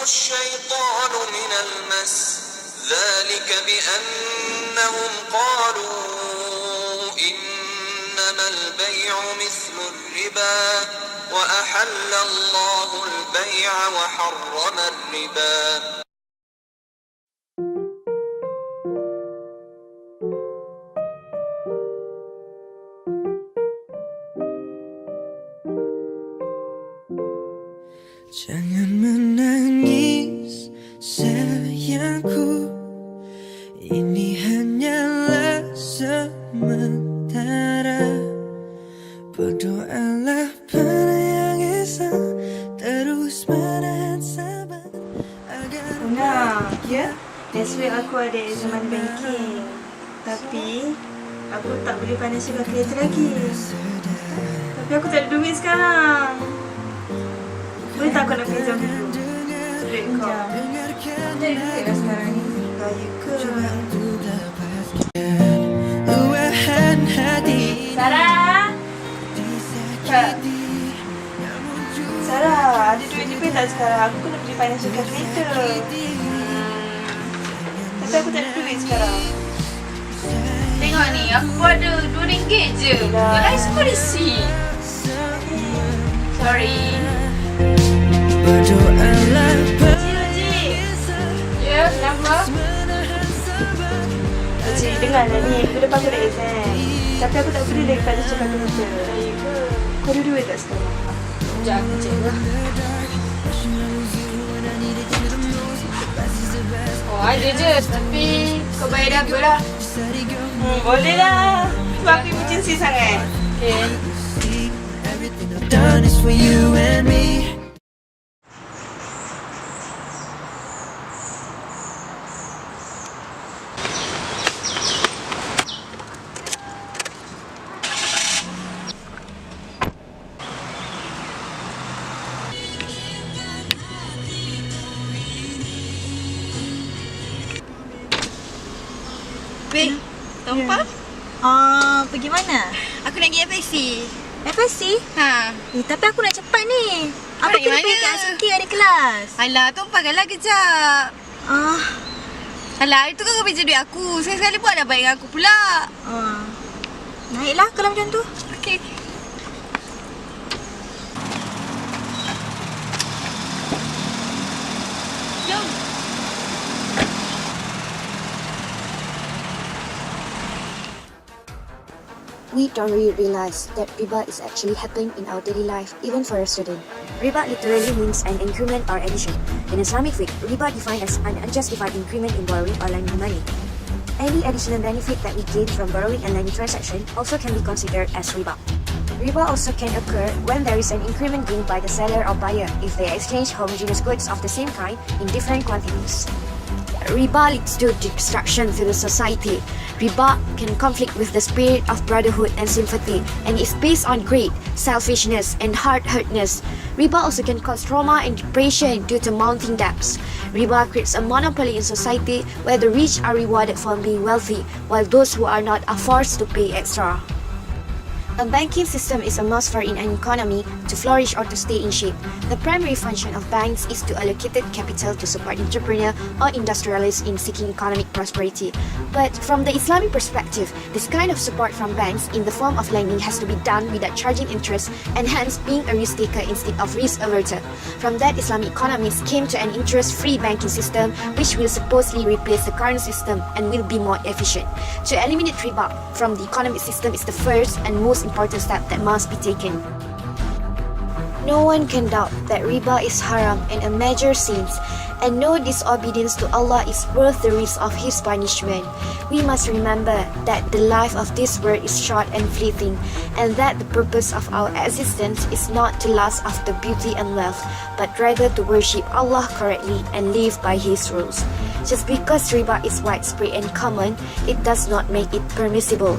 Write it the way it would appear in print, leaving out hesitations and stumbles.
الشيطان من المس ذلك بأنهم قالوا إنما البيع مثل الربا وأحل الله البيع وحرم الربا. Jangan menangis sayangku, ini hanyalah sementara. Berdoalah pada Yang Esa, terus menahan sabar agar ya? Next week aku ada Islamic banking, tapi aku tak boleh financial calculator lagi. Tapi aku tak ada duit sekarang. Boleh tak aku nak pinjam dulu duit kau? Tak ada duit lah sekarang ni. Gaya ke? Sarah! Sarah, ada duit lebih tak sekarang? Aku kena beli financial calculator. Tapi aku tak ada duit sekarang. Tengok ni, aku ada RM2 je. Yang lain semua isi. Sorry. Rozi! Ya, kenapa? Rozi, dengarlah ni. Minggu depan aku nak exam. Tapi aku tak boleh lagi financial calculator. Kau ada duit tak sekarang? Sekejap, aku cek lah. Oh, ada je. Tapi kau bayar dah apa lah? Boleh lah. Sebab aku emergency sangat. Okay. done is for you and me. Weh, tempat? Pergi mana? Aku nak pergi FSC. FSC? Ha. Tapi aku nak cepat ni. Aku Pergi kena mana? pergi kat Siti ada kelas. Alah, tumpahkanlah kejap. Alah, itu kan kau pinjam duit aku. Sekali-sekali pun ada baik dengan aku pula. Naiklah kalau macam tu. Okey. Jom. We don't really realize that riba is actually happening in our daily life, even for a student. Riba literally means an increment or addition. In Islamic fiqh, riba defined as an unjustified increment in borrowing or lending money. Any additional benefit that we gain from borrowing and lending transaction also can be considered as riba. Riba also can occur when there is an increment gained by the seller or buyer if they exchange homogeneous goods of the same kind in different quantities. Riba leads to destruction to the society. Riba can conflict with the spirit of brotherhood and sympathy, and is based on greed, selfishness, and hard-heartedness. Riba also can cause trauma and depression due to mounting debts. Riba creates a monopoly in society where the rich are rewarded for being wealthy, while those who are not are forced to pay extra. A banking system is a must for in an economy to flourish or to stay in shape. The primary function of banks is to allocate capital to support entrepreneurs or industrialists in seeking economic prosperity. But from the Islamic perspective, this kind of support from banks in the form of lending has to be done without charging interest and hence being a risk taker instead of risk averter. From that, Islamic economists came to an interest-free banking system which will supposedly replace the current system and will be more efficient. To eliminate riba from the economic system is the first and most important step that must be taken. No one can doubt that riba is haram and a major sin, and no disobedience to Allah is worth the risk of His punishment. We must remember that the life of this world is short and fleeting, and that the purpose of our existence is not to lust after beauty and wealth, but rather to worship Allah correctly and live by His rules. Just because riba is widespread and common, it does not make it permissible.